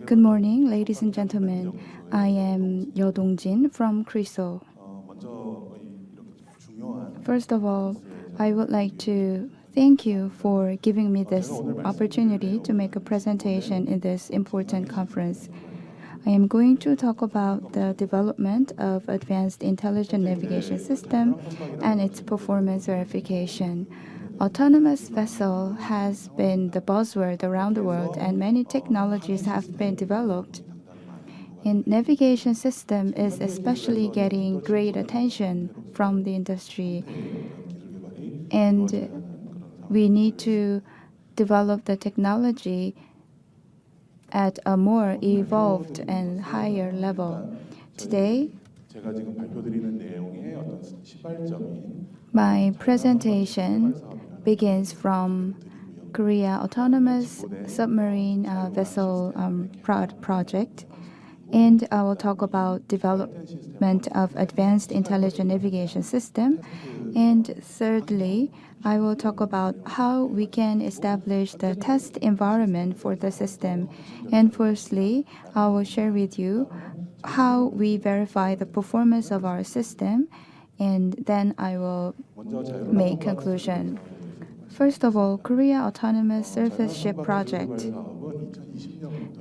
Good morning, ladies and gentlemen. I am Yeo Dong-jin from KRISO. First of all, I would like to thank you for giving me this opportunity to make a presentation in this important conference. I am going to talk about the development of Advanced Intelligent Navigation System and its performance verification. Autonomous vessel has been the buzzword around the world, and many technologies have been developed. And navigation system is especially getting great attention from the industry. And we need to develop the technology at a more evolved and higher level. Today, my presentation begins from Korea Autonomous Submarine Vessel Project, and I will talk about development of Advanced Intelligent Navigation System. And thirdly, I will talk about how we can establish the test environment for the system. And firstly, I will share with you how we verify the performance of our system, and then I will make conclusion. First of all, Korea Autonomous Surface Ship Project.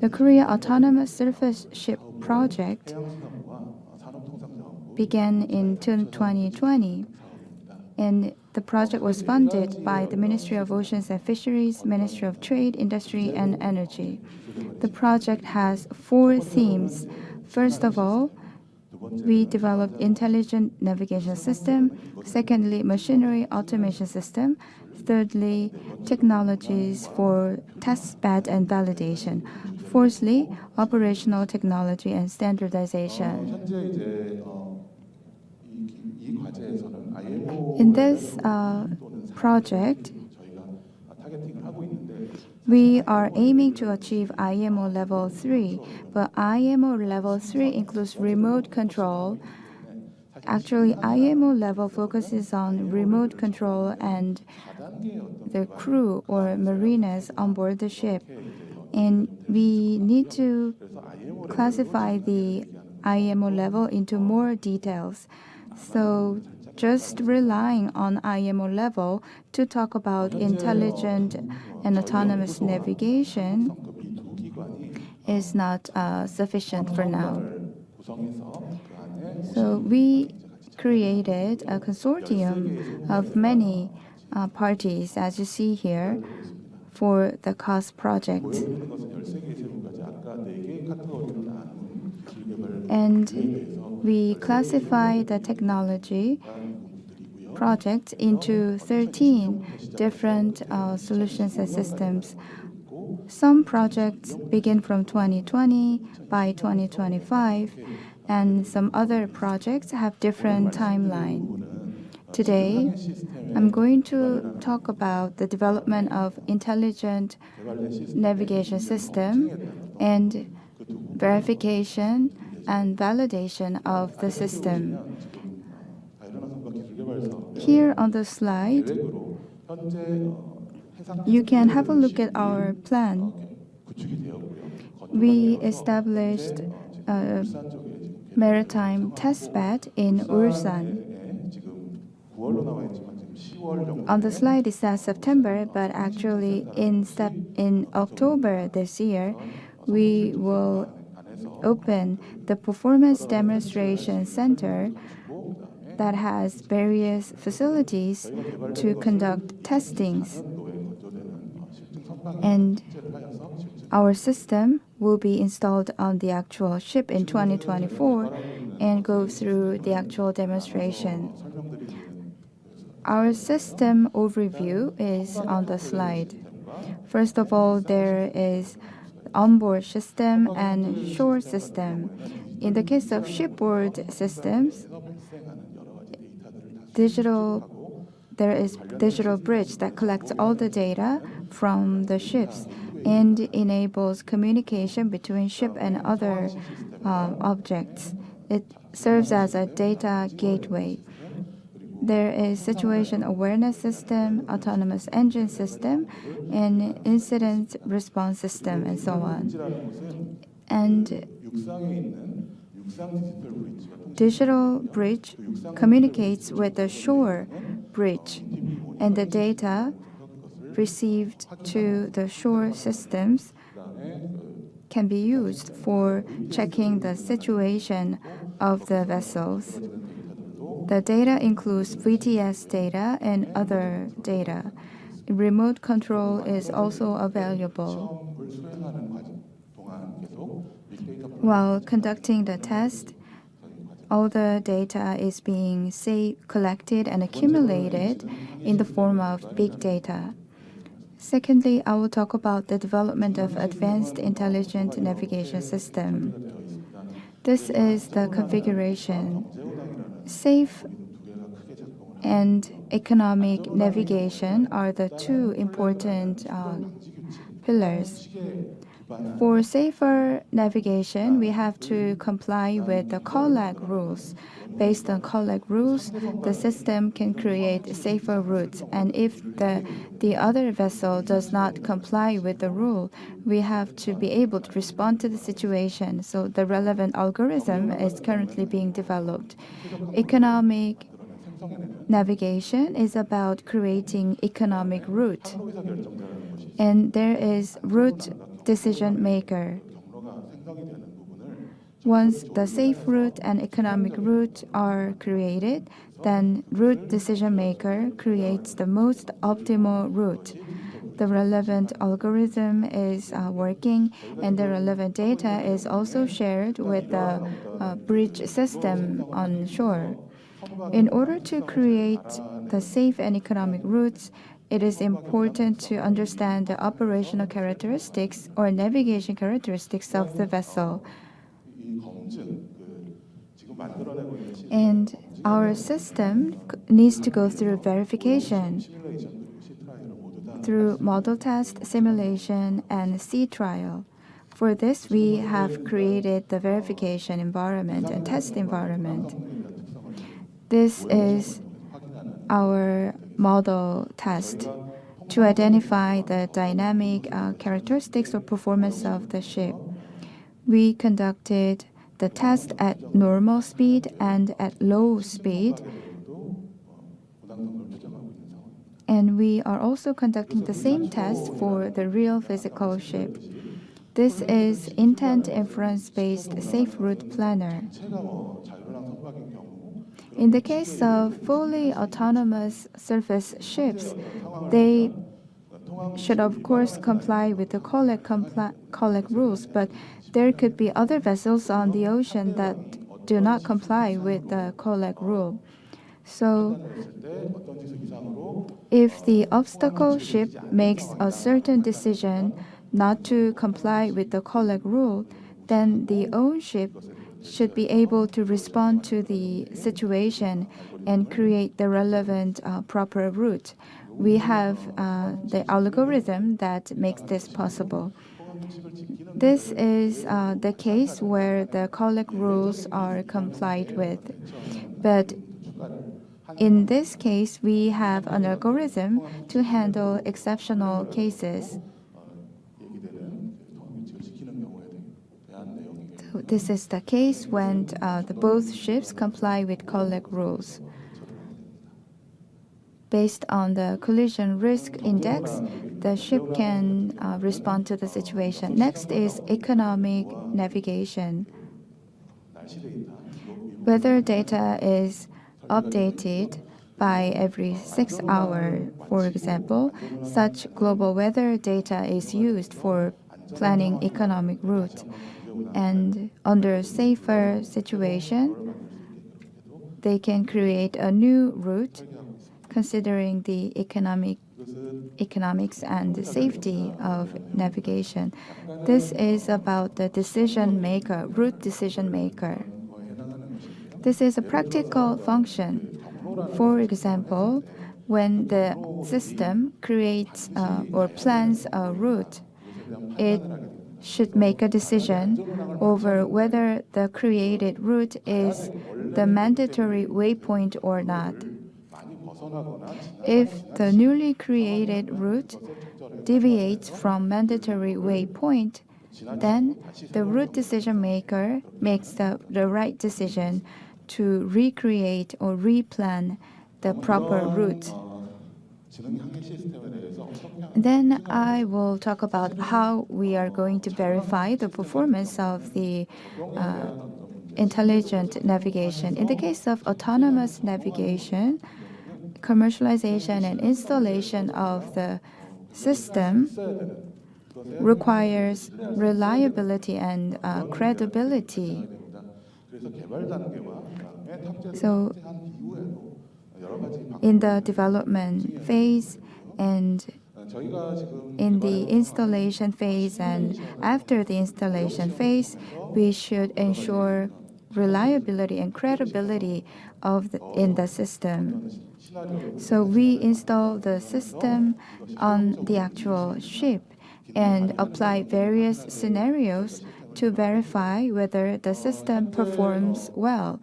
The Korea Autonomous Surface Ship Project began in 2020, and the project was funded by the Ministry of Oceans and Fisheries, Ministry of Trade, Industry, and Energy. The project has 4 themes. First of all, we developed intelligent navigation system. Secondly, machinery automation system. Thirdly, technologies for test bed and validation. Fourthly, operational technology and standardization. In this project, we are aiming to achieve IMO level 3, but IMO level 3 includes remote control. Actually, IMO level focuses on remote control and the crew or mariners on board the ship. And we need to classify the IMO level into more details. So just relying on IMO level to talk about intelligent and autonomous navigation is not sufficient for now. So we created a consortium of many parties, as you see here, for the COS project. And we classify the technology projects into 13 different solutions and systems. Some projects begin from 2020 by 2025, and some other projects have different timeline. Today, I'm going to talk about the development of intelligent navigation system and verification and validation of the system. Here on the slide, you can have a look at our plan. We established a maritime testbed in Ulsan. On the slide it says September, but actually in October this year, we will open the Performance Demonstration Center that has various facilities to conduct testings. And our system will be installed on the actual ship in 2024 and go through the actual demonstration. Our system overview is on the slide. First of all, there is onboard system and shore system. In the case of shipboard systems, there is digital bridge that collects all the data from the ships and enables communication between ship and other objects. It serves as a data gateway. there is situation awareness system, autonomous engine system, and incident response system, and so on. And digital bridge communicates with the shore bridge, and the data received to the shore systems can be used for checking the situation of the vessels. The data includes VTS data and other data. Remote control is also available. While conducting the test, all the data is being collected and accumulated in the form of big data. Secondly, I will talk about the development of advanced intelligent navigation system. This is the configuration. Safe and economic navigation are the two important pillars. For safer navigation, we have to comply with the COLAC rules. Based on COLAC rules, the system can create safer routes. And if the other vessel does not comply with the rule, we have to be able to respond to the situation. So the relevant algorithm is currently being developed. Economic navigation is about creating economic route. And there is route decision maker. Once the safe route and economic route are created, then route decision maker creates the most optimal route. The relevant algorithm is working, and the relevant data is also shared with the bridge system on shore. In order to create the safe and economic routes, it is important to understand the operational characteristics or navigation characteristics of the vessel. And our system needs to go through verification through model test, simulation, and sea trial. For this, we have created the verification environment and test environment. This is our model test to identify the dynamic characteristics or performance of the ship. We conducted the test at normal speed and at low speed. And we are also conducting the same test for the real physical ship. This is intent inference-based safe route planner. In the case of fully autonomous surface ships, they should of course comply with the COLAC rules, but there could be other vessels on the ocean that do not comply with the COLAC rule. So if the obstacle ship makes a certain decision not to comply with the COLAC rule, then the own ship should be able to respond to the situation and create the relevant proper route. We have the algorithm that makes this possible. This is the case where the COLAC rules are complied with. But in this case, we have an algorithm to handle exceptional cases. So this is the case when both ships comply with COLAC rules. Based on the collision risk index, the ship can respond to the situation. Next is economic navigation. Weather data is updated by every 6 hours, for example. Such global weather data is used for planning economic route. And under safer situation, they can create a new route considering the economics and the safety of navigation. This is about the decision maker, route decision maker. This is a practical function. For example, when the system creates or plans a route, it should make a decision over whether the created route is the mandatory waypoint or not. If the newly created route deviates from mandatory waypoint, then the route decision maker makes the right decision to recreate or replan the proper route. Then I will talk about how we are going to verify the performance of the intelligent navigation. In the case of autonomous navigation, commercialization and installation of the system requires reliability and credibility. So, in the development phase and in the installation phase and after the installation phase, we should ensure reliability and credibility in the system. So we install the system on the actual ship and apply various scenarios to verify whether the system performs well.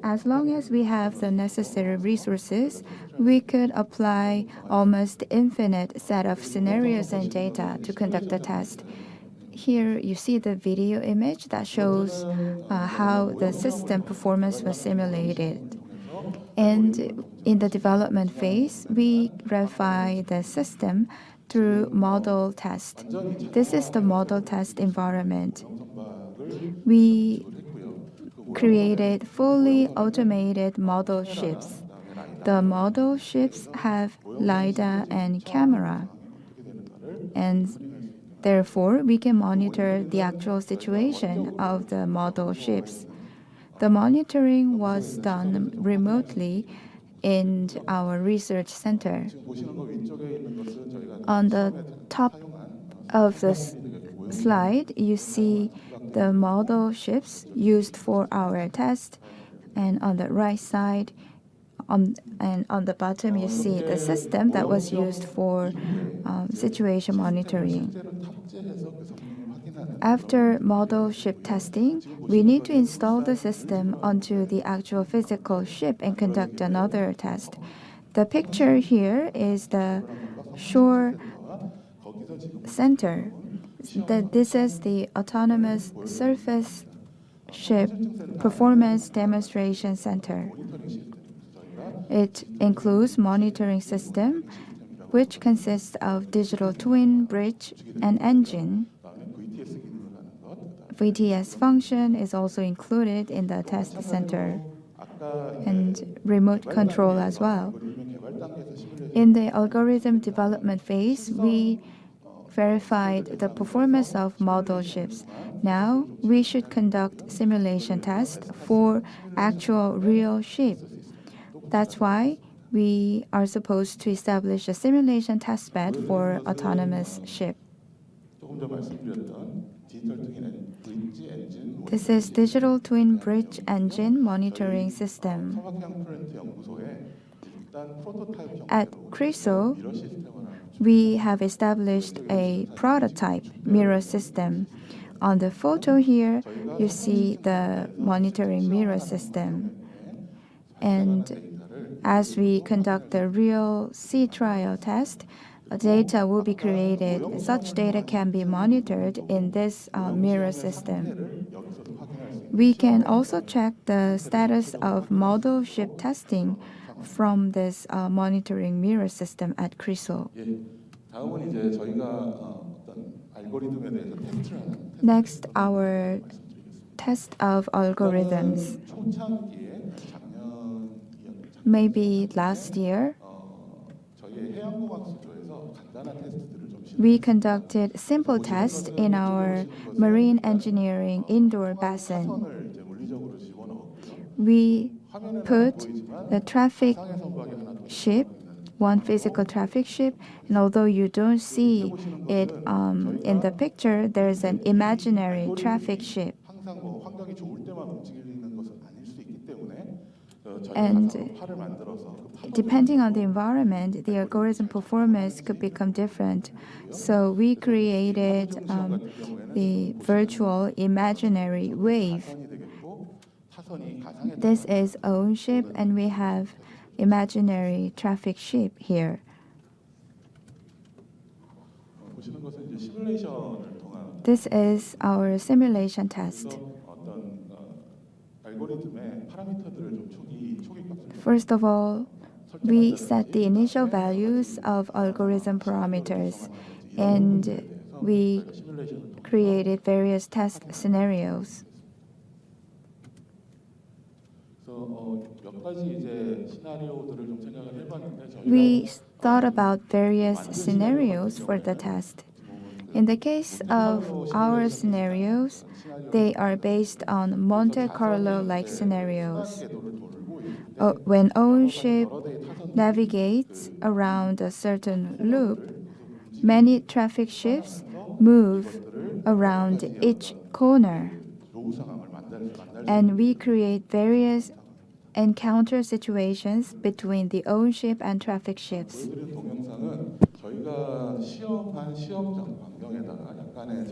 As long as we have the necessary resources, we could apply almost infinite set of scenarios and data to conduct the test. Here you see the video image that shows how the system performance was simulated. And in the development phase, we verify the system through model test. This is the model test environment. We created fully automated model ships. The model ships have LiDAR and camera, and therefore we can monitor the actual situation of the model ships. The monitoring was done remotely in our research center. On the top of the slide, you see the model ships used for our test, and on the right side and on the bottom you see the system that was used for situation monitoring. After model ship testing, we need to install the system onto the actual physical ship and conduct another test. The picture here is the shore center. This is the autonomous surface ship performance demonstration center. It includes monitoring system, which consists of digital twin, bridge, and engine. VTS function is also included in the test center, and remote control as well. In the algorithm development phase, we verified the performance of model ships. Now, we should conduct simulation tests for actual real ship. That's why we are supposed to establish a simulation testbed for autonomous ship. This is digital twin bridge engine monitoring system. At KRISO, we have established a prototype mirror system. On the photo here, you see the monitoring mirror system. And as we conduct the real sea trial test, data will be created. Such data can be monitored in this mirror system. We can also check the status of model ship testing from this monitoring mirror system at KRISO. Next, our test of algorithms. Maybe last year, we conducted simple tests in our marine engineering indoor basin. We put the traffic ship, one physical traffic ship, and although you don't see it in the picture, there's an imaginary traffic ship. And depending on the environment, the algorithm performance could become different. So we created the virtual imaginary wave. This is own ship, and we have imaginary traffic ship here. 보시는 것은 이제 시뮬레이션을 통한 This is our simulation test. 어떤 알고리즘의 파라미터들을 좀 초기 First of all, we set the initial values of algorithm parameters, and we created various test scenarios. 그래서 몇 가지 이제 시나리오들을 좀 생각을 해봤는데 We thought about various scenarios for the test. In the case of our scenarios, they are based on Monte Carlo-like scenarios. When own ship navigates around a certain loop, many traffic ships move around each corner, and we create various encounter situations between the own ship and traffic ships.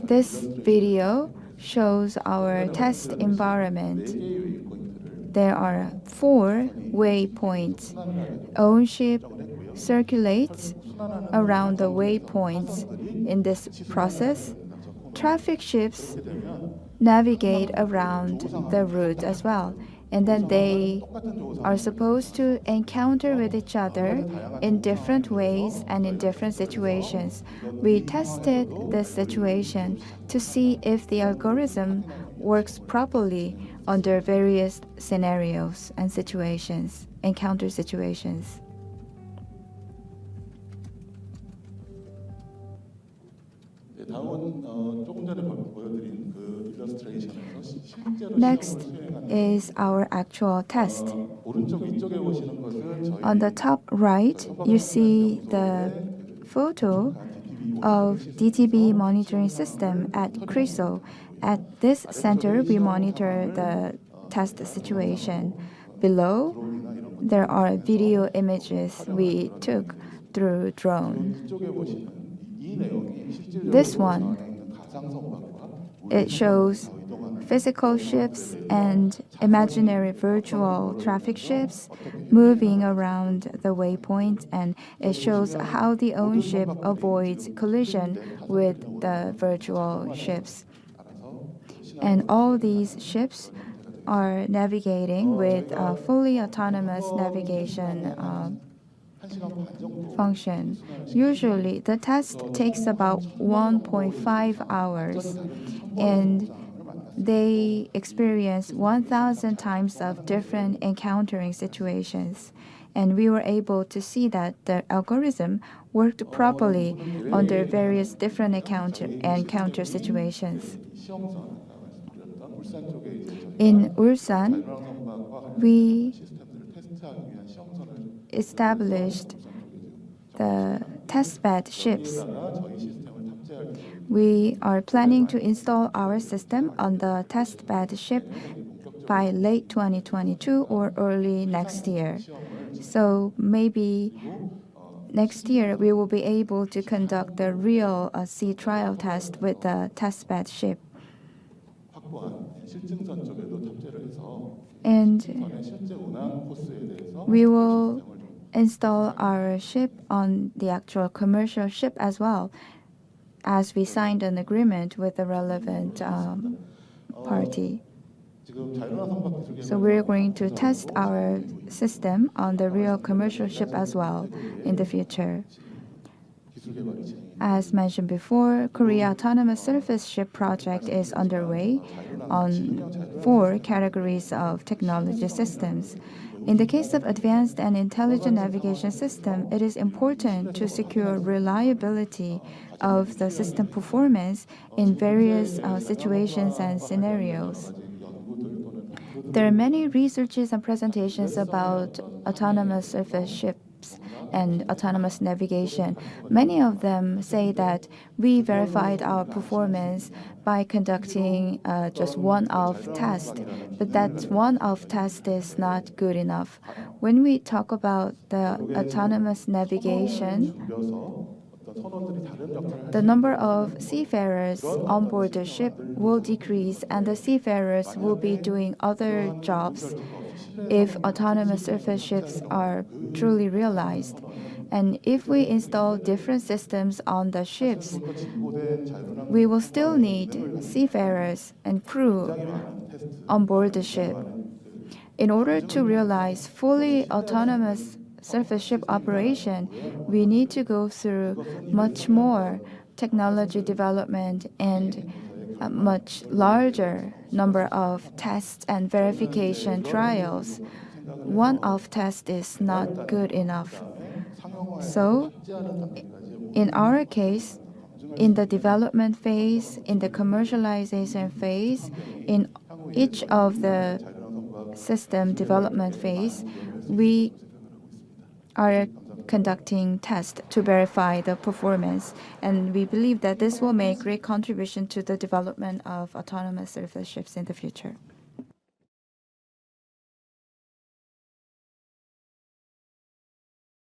This video shows our test environment. There are 4 waypoints. Own ship circulates around the waypoints. In this process, traffic ships navigate around the route as well. And then they are supposed to encounter with each other in different ways and in different situations. We tested this situation to see if the algorithm works properly under various scenarios and situations, encounter situations. Next is our actual test. On the top right, you see the photo of DTB monitoring system at KRISO. At this center, we monitor the test situation. Below, there are video images we took through drone. This one, it shows physical ships and imaginary virtual traffic ships moving around the waypoint, and it shows how the own ship avoids collision with the virtual ships. And all these ships are navigating with a fully autonomous navigation function. Usually, the test takes about 1.5 hours, and they experience 1,000 times of different encountering situations. And we were able to see that the algorithm worked properly under various different encounter situations. In Ulsan, we established the testbed ships. We are planning to install our system on the testbed ship by late 2022 or early next year. So maybe next year we will be able to conduct the real sea trial test with the testbed ship. And we will install our ship on the actual commercial ship as well, as we signed an agreement with the relevant party. So we're going to test our system on the real commercial ship as well in the future. As mentioned before, Korea Autonomous Surface Ship project is underway on 4 categories of technology systems. In the case of advanced and intelligent navigation system, it is important to secure reliability of the system performance in various situations and scenarios. There are many researches and presentations about autonomous surface ships and autonomous navigation. Many of them say that we verified our performance by conducting just one-off test, but that one-off test is not good enough. When we talk about the autonomous navigation, 어떤 선원들이 다른 역할을 할 the 수 number 있는 of seafarers on board the ship will decrease and the seafarers will be doing other jobs if autonomous surface ships are truly realized. And if we install different systems on the ships, 사실 좀더 진보된 we 자율운항 will still 상황의 need 기능을 갖고 seafarers and crew 굉장히 많은 테스트, on board the 굉장히 ship. 많은 In order to realize fully autonomous surface ship operation, we need to go through much more technology development and a much larger number of tests and verification trials. One-off test is not good enough. So, in our case, in the development phase, in the commercialization phase, in each of the system development phase, we are conducting tests to verify the performance, and we believe that this will make great contribution to the development of autonomous surface ships in the future.